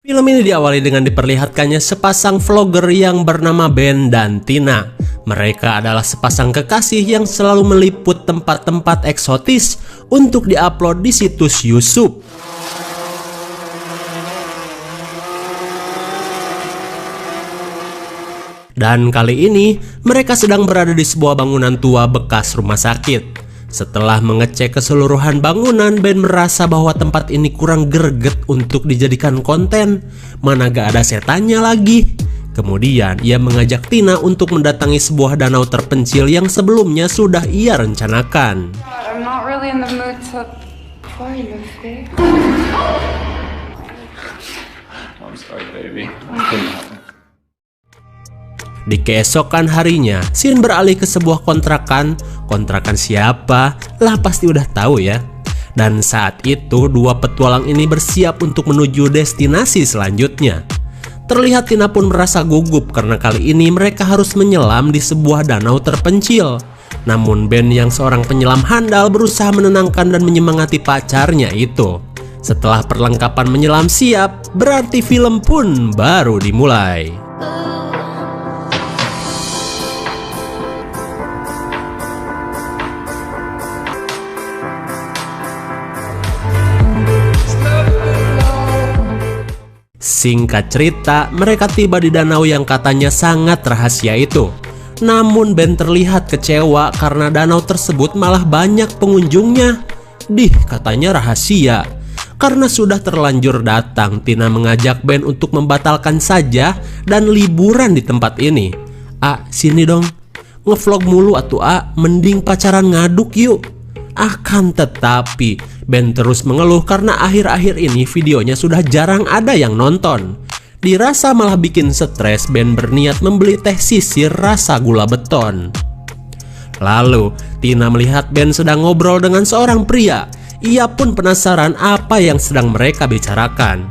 Film ini diawali dengan diperlihatkannya sepasang vlogger yang bernama Ben dan Tina. Mereka adalah sepasang kekasih yang selalu meliput tempat-tempat eksotis untuk diupload di situs YouTube. Dan kali ini mereka sedang berada di sebuah bangunan tua bekas rumah sakit. Setelah mengecek keseluruhan bangunan, Ben merasa bahwa tempat ini kurang greget untuk dijadikan konten. Mana gak ada setannya lagi. Kemudian ia mengajak Tina untuk mendatangi sebuah danau terpencil yang sebelumnya sudah ia rencanakan. I'm not really in the mood to play this game. I'm sorry, baby. Di keesokan harinya, Shin beralih ke sebuah kontrakan. Kontrakan siapa? Lah pasti udah tahu ya. Dan saat itu dua petualang ini bersiap untuk menuju destinasi selanjutnya. Terlihat Tina pun merasa gugup karena kali ini mereka harus menyelam di sebuah danau terpencil. Namun Ben yang seorang penyelam handal berusaha menenangkan dan menyemangati pacarnya itu. Setelah perlengkapan menyelam siap, berarti film pun baru dimulai. Singkat cerita, mereka tiba di danau yang katanya sangat rahasia itu. Namun Ben terlihat kecewa karena danau tersebut malah banyak pengunjungnya. Katanya rahasia. Karena sudah terlanjur datang, Tina mengajak Ben untuk membatalkan saja dan liburan di tempat ini. Sini dong. Ngevlog mulu atuh mending pacaran ngaduk yuk. Akan tetapi Ben terus mengeluh karena akhir-akhir ini videonya sudah jarang ada yang nonton. Dirasa malah bikin stres, Ben berniat membeli teh sisir rasa gula beton. Lalu Tina melihat Ben sedang ngobrol dengan seorang pria. Ia pun penasaran apa yang sedang mereka bicarakan.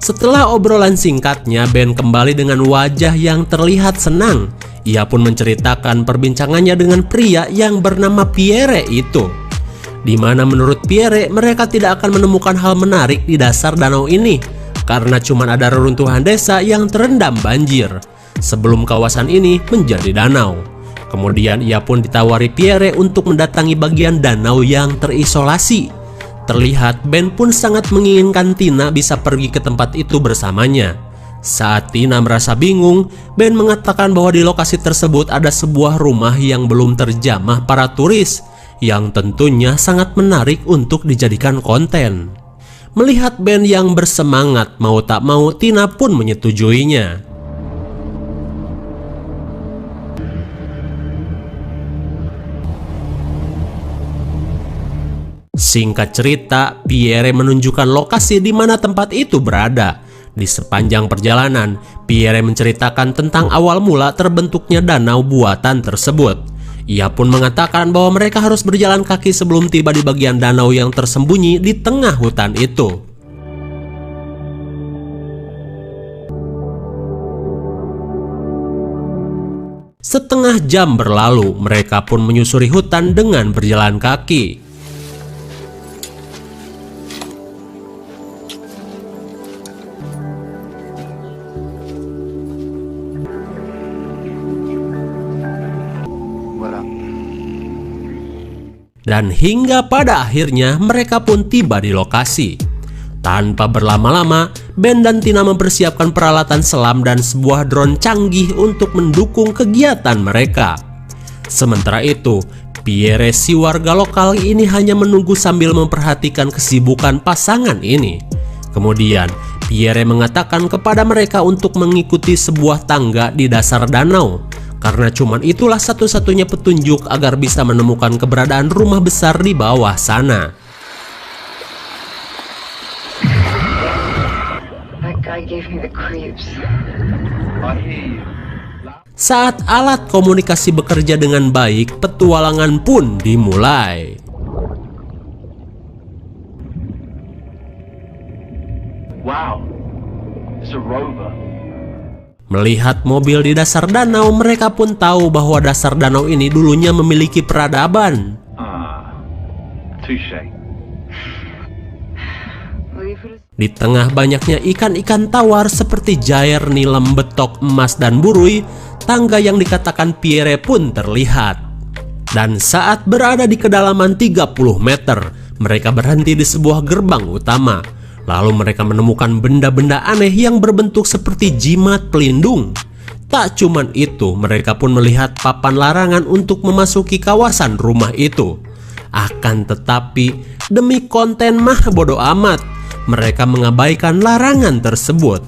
Setelah obrolan singkatnya, Ben kembali dengan wajah yang terlihat senang. Ia pun menceritakan perbincangannya dengan pria yang bernama Pierre itu. Di mana menurut Pierre mereka tidak akan menemukan hal menarik di dasar danau ini karena cuma ada reruntuhan desa yang terendam banjir sebelum kawasan ini menjadi danau. Kemudian ia pun ditawari Pierre untuk mendatangi bagian danau yang terisolasi. Terlihat Ben pun sangat menginginkan Tina bisa pergi ke tempat itu bersamanya. Saat Tina merasa bingung, Ben mengatakan bahwa di lokasi tersebut ada sebuah rumah yang belum terjamah para turis, yang tentunya sangat menarik untuk dijadikan konten. Melihat Ben yang bersemangat, mau tak mau Tina pun menyetujuinya. Singkat cerita, Pierre menunjukkan lokasi di mana tempat itu berada. Di sepanjang perjalanan, Pierre menceritakan tentang awal mula terbentuknya danau buatan tersebut. Ia pun mengatakan bahwa mereka harus berjalan kaki sebelum tiba di bagian danau yang tersembunyi di tengah hutan itu. Setengah jam berlalu, mereka pun menyusuri hutan dengan berjalan kaki. Dan hingga pada akhirnya mereka pun tiba di lokasi. Tanpa berlama-lama, Ben dan Tina mempersiapkan peralatan selam dan sebuah drone canggih untuk mendukung kegiatan mereka. Sementara itu, Pierre si warga lokal ini hanya menunggu sambil memperhatikan kesibukan pasangan ini. Kemudian, Pierre mengatakan kepada mereka untuk mengikuti sebuah tangga di dasar danau. Karena cuman itulah satu-satunya petunjuk agar bisa menemukan keberadaan rumah besar di bawah sana. Saat alat komunikasi bekerja dengan baik, petualangan pun dimulai. Wow, it's a rover. Melihat mobil di dasar danau, mereka pun tahu bahwa dasar danau ini dulunya memiliki peradaban. Touché. We Di tengah banyaknya ikan-ikan tawar seperti jair, nilem, betok, emas, dan burui, tangga yang dikatakan Pierre pun terlihat. Dan saat berada di kedalaman 30 meter, mereka berhenti di sebuah gerbang utama. Lalu mereka menemukan benda-benda aneh yang berbentuk seperti jimat pelindung. Tak cuman itu, mereka pun melihat papan larangan untuk memasuki kawasan rumah itu. Akan tetapi, demi konten mah bodo amat, mereka mengabaikan larangan tersebut.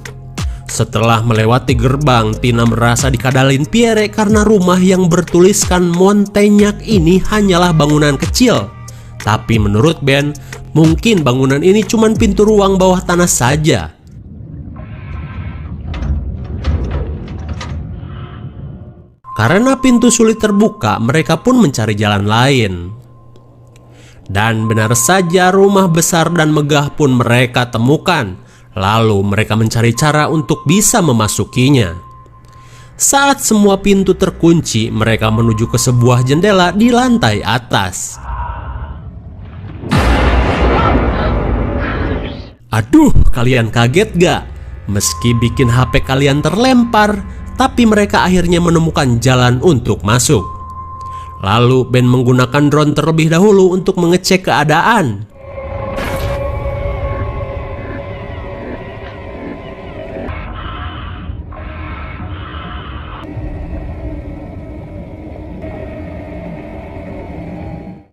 Setelah melewati gerbang, Tina merasa dikadalin Pierre karena rumah yang bertuliskan Montagnac ini hanyalah bangunan kecil. Tapi menurut Ben, mungkin bangunan ini cuma pintu ruang bawah tanah saja. Karena pintu sulit terbuka, mereka pun mencari jalan lain. Dan benar saja, rumah besar dan megah pun mereka temukan. Lalu mereka mencari cara untuk bisa memasukinya. Saat semua pintu terkunci, mereka menuju ke sebuah jendela di lantai atas. Aduh, kalian kaget gak? Meski bikin HP kalian terlempar, tapi mereka akhirnya menemukan jalan untuk masuk. Lalu Ben menggunakan drone terlebih dahulu untuk mengecek keadaan.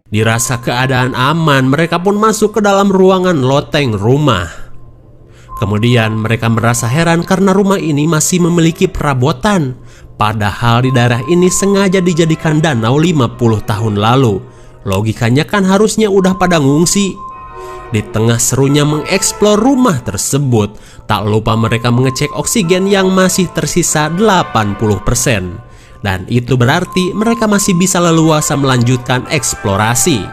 Dirasa keadaan aman, mereka pun masuk ke dalam ruangan loteng rumah. Kemudian mereka merasa heran karena rumah ini masih memiliki perabotan. Padahal di daerah ini sengaja dijadikan danau 50 tahun lalu. Logikanya kan harusnya udah pada ngungsi. Di tengah serunya mengeksplor rumah tersebut, tak lupa mereka mengecek oksigen yang masih tersisa 80%. Dan itu berarti mereka masih bisa leluasa melanjutkan eksplorasi.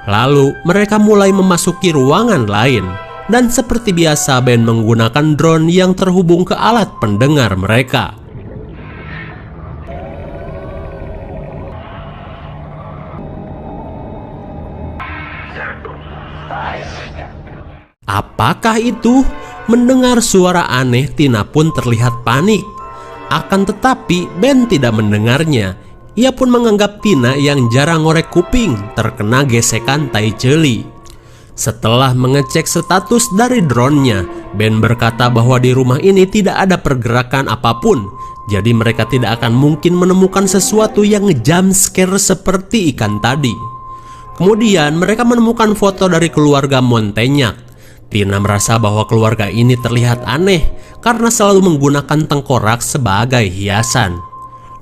Lalu mereka mulai memasuki ruangan lain. Dan seperti biasa, Ben menggunakan drone yang terhubung ke alat pendengar mereka. Apakah itu? Mendengar suara aneh, Tina pun terlihat panik. Akan tetapi Ben tidak mendengarnya. Ia pun menganggap Tina yang jarang ngorek kuping terkena gesekan tai celi. Setelah mengecek status dari drone-nya, Ben berkata bahwa di rumah ini tidak ada pergerakan apapun. Jadi mereka tidak akan mungkin menemukan sesuatu yang nge-jump scare seperti ikan tadi. Kemudian mereka menemukan foto dari keluarga Montagnac. Tina merasa bahwa keluarga ini terlihat aneh karena selalu menggunakan tengkorak sebagai hiasan.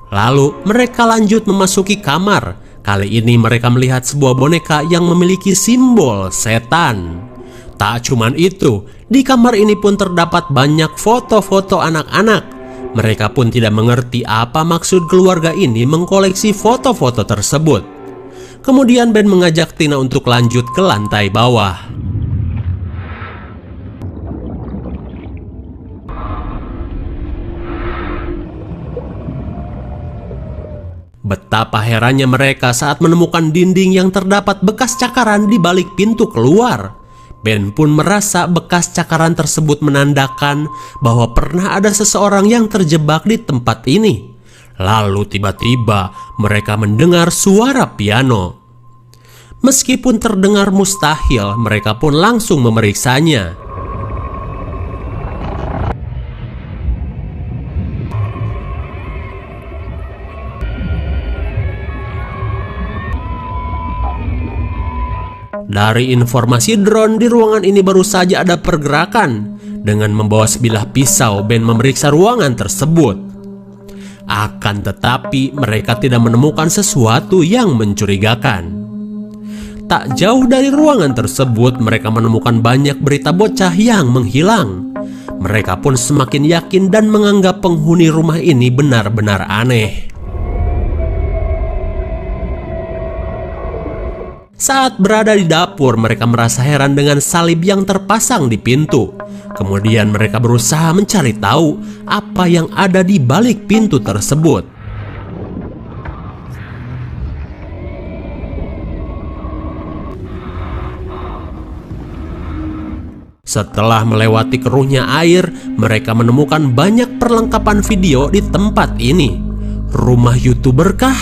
Lalu mereka lanjut memasuki kamar. Kali ini mereka melihat sebuah boneka yang memiliki simbol setan. Tak cuman itu, di kamar ini pun terdapat banyak foto-foto anak-anak. Mereka pun tidak mengerti apa maksud keluarga ini mengkoleksi foto-foto tersebut. Kemudian Ben mengajak Tina untuk lanjut ke lantai bawah. Betapa herannya mereka saat menemukan dinding yang terdapat bekas cakaran di balik pintu keluar. Ben pun merasa bekas cakaran tersebut menandakan bahwa pernah ada seseorang yang terjebak di tempat ini. Lalu tiba-tiba mereka mendengar suara piano. Meskipun terdengar mustahil, mereka pun langsung memeriksanya. Dari informasi drone, di ruangan ini baru saja ada pergerakan. Dengan membawa sebilah pisau, Ben memeriksa ruangan tersebut. Akan tetapi mereka tidak menemukan sesuatu yang mencurigakan. Tak jauh dari ruangan tersebut, mereka menemukan banyak berita bocah yang menghilang. Mereka pun semakin yakin dan menganggap penghuni rumah ini benar-benar aneh. Saat berada di dapur, mereka merasa heran dengan salib yang terpasang di pintu. Kemudian mereka berusaha mencari tahu apa yang ada di balik pintu tersebut. Setelah melewati keruhnya air, mereka menemukan banyak perlengkapan video di tempat ini. Rumah YouTuber kah?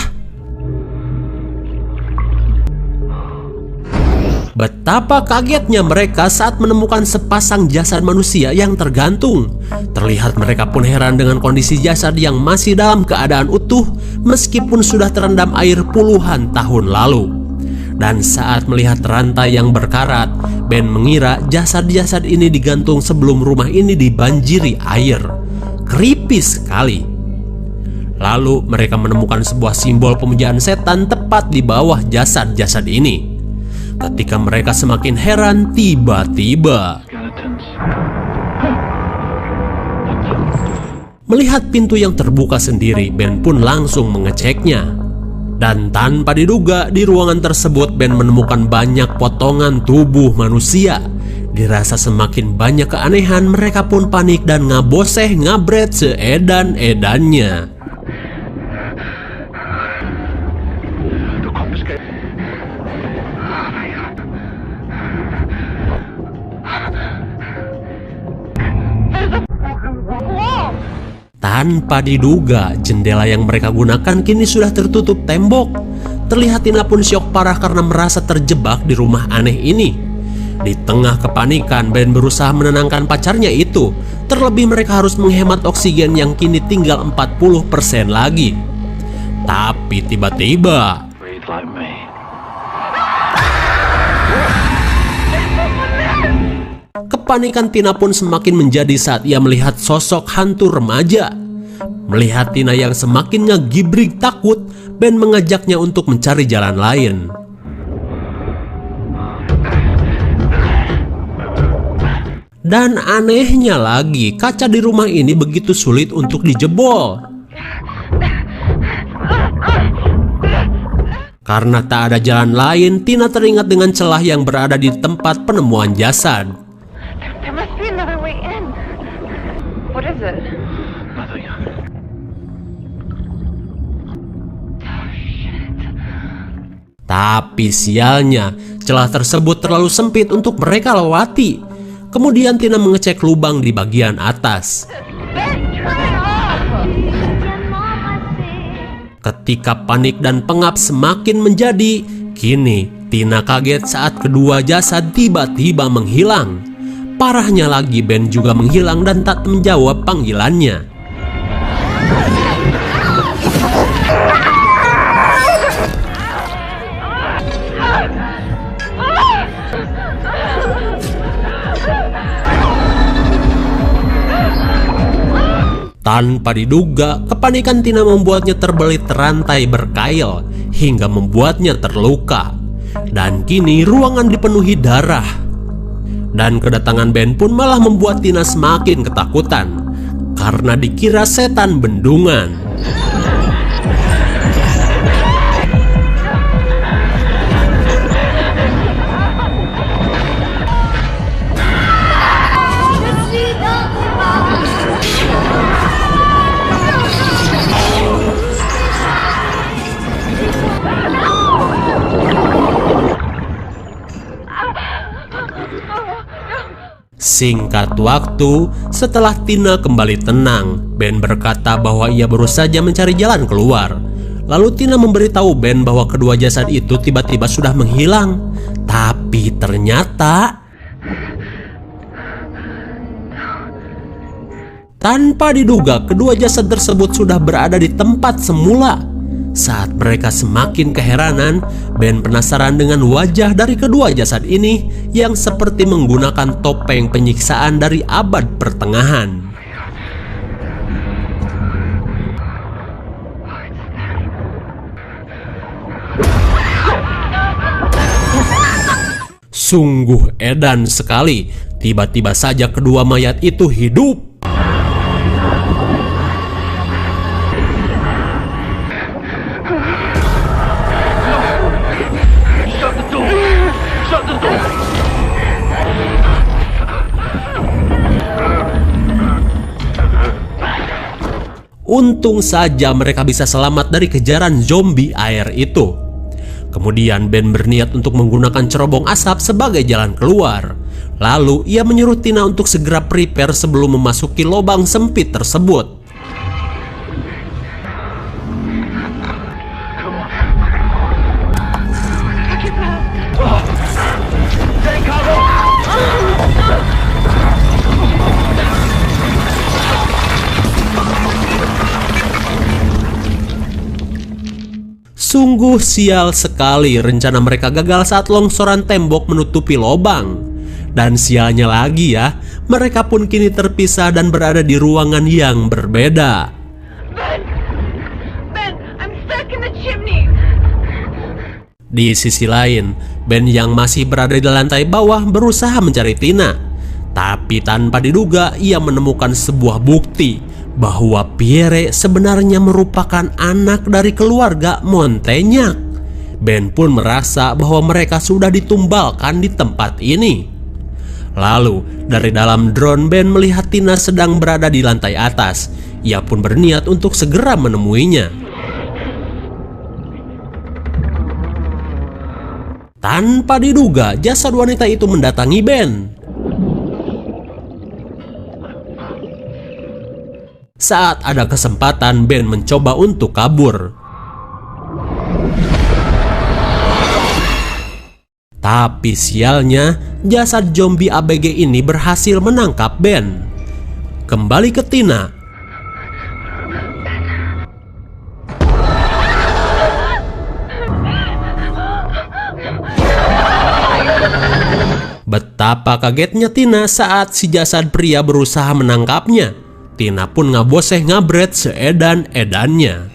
Betapa kagetnya mereka saat menemukan sepasang jasad manusia yang tergantung. Terlihat mereka pun heran dengan kondisi jasad yang masih dalam keadaan utuh meskipun sudah terendam air puluhan tahun lalu. Dan saat melihat rantai yang berkarat, Ben mengira jasad-jasad ini digantung sebelum rumah ini dibanjiri air. Creepy sekali. Lalu mereka menemukan sebuah simbol pemujaan setan tepat di bawah jasad-jasad ini. Ketika mereka semakin heran, tiba-tiba melihat pintu yang terbuka sendiri, Ben pun langsung mengeceknya. Dan tanpa diduga, di ruangan tersebut Ben menemukan banyak potongan tubuh manusia. Dirasa semakin banyak keanehan, mereka pun panik dan ngaboseh ngabret seedan-edannya. Tanpa diduga, jendela yang mereka gunakan kini sudah tertutup tembok. Terlihat Tina pun syok parah karena merasa terjebak di rumah aneh ini. Di tengah kepanikan, Ben berusaha menenangkan pacarnya itu. Terlebih mereka harus menghemat oksigen yang kini tinggal 40% lagi. Tapi tiba-tiba Breathe like me. kepanikan Tina pun semakin menjadi saat ia melihat sosok hantu remaja. Melihat Tina yang semakin ngegibrig takut, Ben mengajaknya untuk mencari jalan lain. Dan anehnya lagi, kaca di rumah ini begitu sulit untuk dijebol. Karena tak ada jalan lain, Tina teringat dengan celah yang berada di tempat penemuan jasad. There must be another way in. What is it? Nothing. Tapi sialnya, celah tersebut terlalu sempit untuk mereka lewati. Kemudian Tina mengecek lubang di bagian atas. Ketika panik dan pengap semakin menjadi, kini Tina kaget saat kedua jasad tiba-tiba menghilang. Parahnya lagi, Ben juga menghilang dan tak menjawab panggilannya. Tanpa diduga, kepanikan Tina membuatnya terbelit rantai berkail hingga membuatnya terluka. Dan kini ruangan dipenuhi darah. Dan kedatangan Ben pun malah membuat Tina semakin ketakutan karena dikira setan bendungan. Singkat waktu, setelah Tina kembali tenang, Ben berkata bahwa ia baru saja mencari jalan keluar. Lalu Tina memberitahu Ben bahwa kedua jasad itu tiba-tiba sudah menghilang. Tapi ternyata tanpa diduga, kedua jasad tersebut sudah berada di tempat semula. Saat mereka semakin keheranan, Ben penasaran dengan wajah dari kedua jasad ini yang seperti menggunakan topeng penyiksaan dari abad pertengahan. Sungguh edan sekali, tiba-tiba saja kedua mayat itu hidup. Untung saja mereka bisa selamat dari kejaran zombie air itu. Kemudian Ben berniat untuk menggunakan cerobong asap sebagai jalan keluar. Lalu ia menyuruh Tina untuk segera prepare sebelum memasuki lubang sempit tersebut. Sungguh sial sekali rencana mereka gagal saat longsoran tembok menutupi lubang. Dan sialnya lagi ya, mereka pun kini terpisah dan berada di ruangan yang berbeda. Ben, I'm stuck in the chimney. Di sisi lain, Ben yang masih berada di lantai bawah berusaha mencari Tina. Tapi tanpa diduga ia menemukan sebuah bukti bahwa Pierre sebenarnya merupakan anak dari keluarga Montaignac. Ben pun merasa bahwa mereka sudah ditumbalkan di tempat ini. Lalu dari dalam drone Ben melihat Tina sedang berada di lantai atas. Ia pun berniat untuk segera menemuinya. Tanpa diduga jasad wanita itu mendatangi Ben. Saat ada kesempatan, Ben mencoba untuk kabur. Tapi sialnya, jasad zombie ABG ini berhasil menangkap Ben. Kembali ke Tina. Betapa kagetnya Tina saat si jasad pria berusaha menangkapnya. Tina pun ngaboseh ngabret seedan-edannya.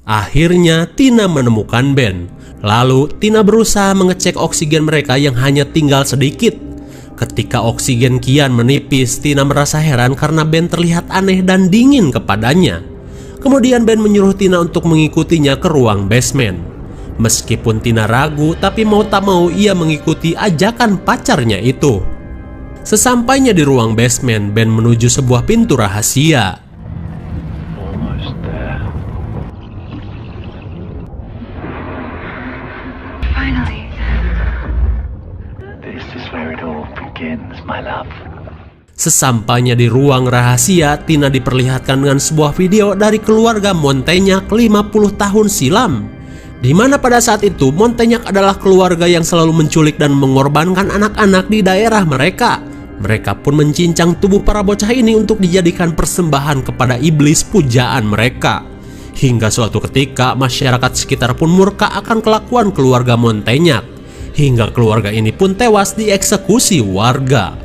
Akhirnya Tina menemukan Ben. Lalu Tina berusaha mengecek oksigen mereka yang hanya tinggal sedikit. Ketika oksigen kian menipis, Tina merasa heran karena Ben terlihat aneh dan dingin kepadanya. Kemudian Ben menyuruh Tina untuk mengikutinya ke ruang basement. Meskipun Tina ragu, tapi mau tak mau ia mengikuti ajakan pacarnya itu. Sesampainya di ruang basement, Ben menuju sebuah pintu rahasia. Almost there. Finally. This is where it all begins, my love. Sesampainya di ruang rahasia, Tina diperlihatkan dengan sebuah video dari keluarga Montaignac 50 tahun silam. Di mana pada saat itu Montaignac adalah keluarga yang selalu menculik dan mengorbankan anak-anak di daerah mereka. Mereka pun mencincang tubuh para bocah ini untuk dijadikan persembahan kepada iblis pujaan mereka. Hingga suatu ketika masyarakat sekitar pun murka akan kelakuan keluarga Montaignac. Hingga keluarga ini pun tewas dieksekusi warga.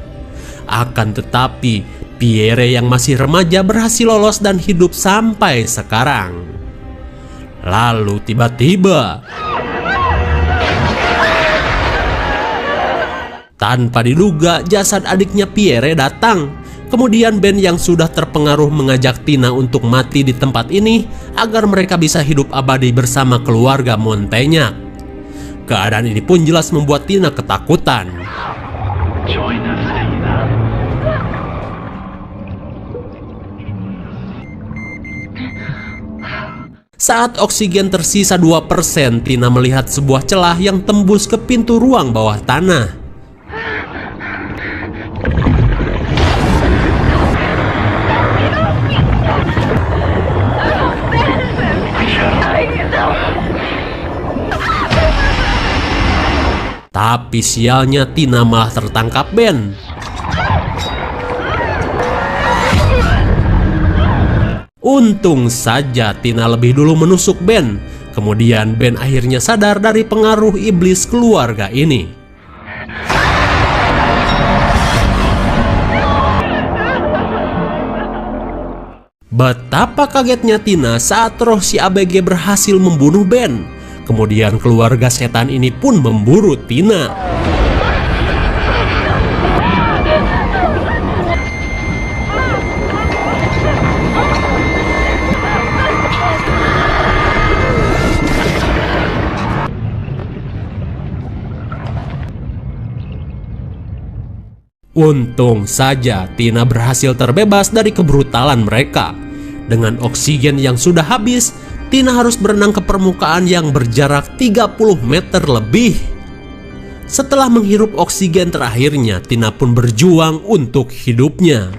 Akan tetapi, Pierre yang masih remaja berhasil lolos dan hidup sampai sekarang. Lalu tiba-tiba, tanpa diduga jasad adiknya Pierre datang. Kemudian Ben yang sudah terpengaruh mengajak Tina untuk mati di tempat ini agar mereka bisa hidup abadi bersama keluarga Montaignac. Keadaan ini pun jelas membuat Tina ketakutan. Join us, Tina. Saat oksigen tersisa 2%, Tina melihat sebuah celah yang tembus ke pintu ruang bawah tanah. Tapi sialnya Tina malah tertangkap Ben. Untung saja Tina lebih dulu menusuk Ben. Kemudian Ben akhirnya sadar dari pengaruh iblis keluarga ini. Betapa kagetnya Tina saat roh si ABG berhasil membunuh Ben. Kemudian keluarga setan ini pun memburu Tina. Untung saja Tina berhasil terbebas dari kebrutalan mereka. Dengan oksigen yang sudah habis, Tina harus berenang ke permukaan yang berjarak 30 meter lebih. Setelah menghirup oksigen terakhirnya, Tina pun berjuang untuk hidupnya.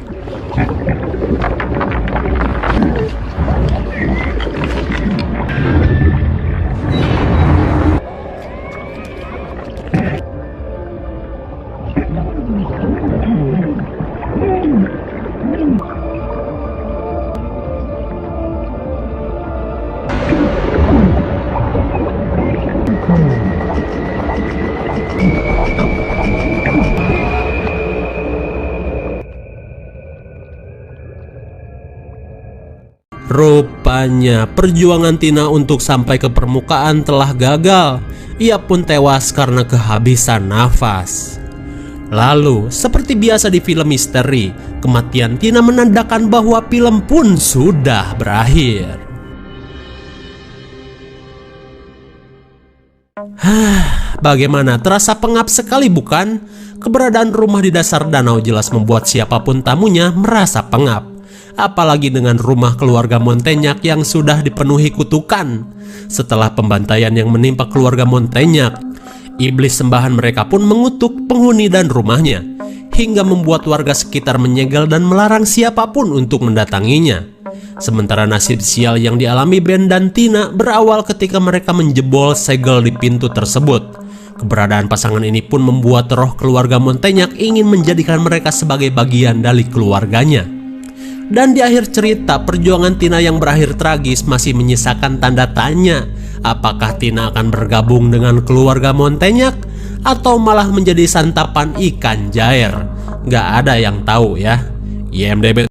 Rupanya perjuangan Tina untuk sampai ke permukaan telah gagal. Ia pun tewas karena kehabisan nafas. Lalu, seperti biasa di film misteri, kematian Tina menandakan bahwa film pun sudah berakhir. Bagaimana, terasa pengap sekali bukan? Keberadaan rumah di dasar danau jelas membuat siapapun tamunya merasa pengap. Apalagi dengan rumah keluarga Montaignac yang sudah dipenuhi kutukan. Setelah pembantaian yang menimpa keluarga Montaignac, iblis sembahan mereka pun mengutuk penghuni dan rumahnya, hingga membuat warga sekitar menyegel dan melarang siapapun untuk mendatanginya. Sementara nasib sial yang dialami Ben dan Tina berawal ketika mereka menjebol segel di pintu tersebut. Keberadaan pasangan ini pun membuat roh keluarga Montaignac ingin menjadikan mereka sebagai bagian dari keluarganya. Dan di akhir cerita, perjuangan Tina yang berakhir tragis masih menyisakan tanda tanya. Apakah Tina akan bergabung dengan keluarga Montaignac atau malah menjadi santapan ikan jair? Gak ada yang tahu ya. IMDb